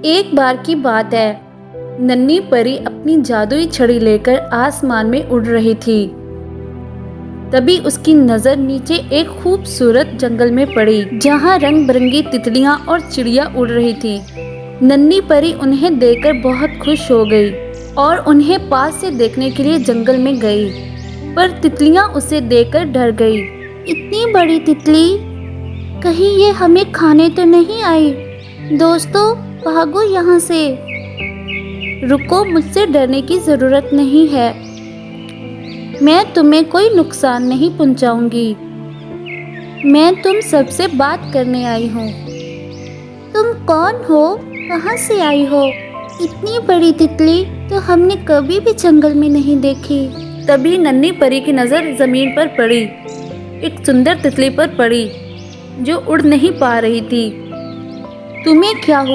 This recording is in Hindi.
एक बार की बात है, नन्ही परी अपनी जादुई छड़ी लेकर आसमान में उड़ रही थी। तभी उसकी नजर नीचे एक खूबसूरत जंगल में पड़ी, जहां रंग बिरंगी तितलियां और चिड़िया उड़ रही थी। नन्ही परी उन्हें देखकर बहुत खुश हो गई और उन्हें पास से देखने के लिए जंगल में गई, पर तितलियां उसे देखकर डर गई। इतनी बड़ी तितली, कहीं ये हमें खाने तो नहीं आई? दोस्तों, भागो यहाँ से। रुको, मुझसे डरने की ज़रूरत नहीं है। मैं तुम्हें कोई नुकसान नहीं पहुँचाऊंगी। मैं तुम सबसे बात करने आई हूँ। तुम कौन हो? कहाँ से आई हो? इतनी बड़ी तितली तो हमने कभी भी जंगल में नहीं देखी। तभी नन्ही परी की नज़र ज़मीन पर पड़ी, एक सुंदर तितली पर पड़ी जो उड़ नहीं पा रही थी। तुम्हें क्या हुआ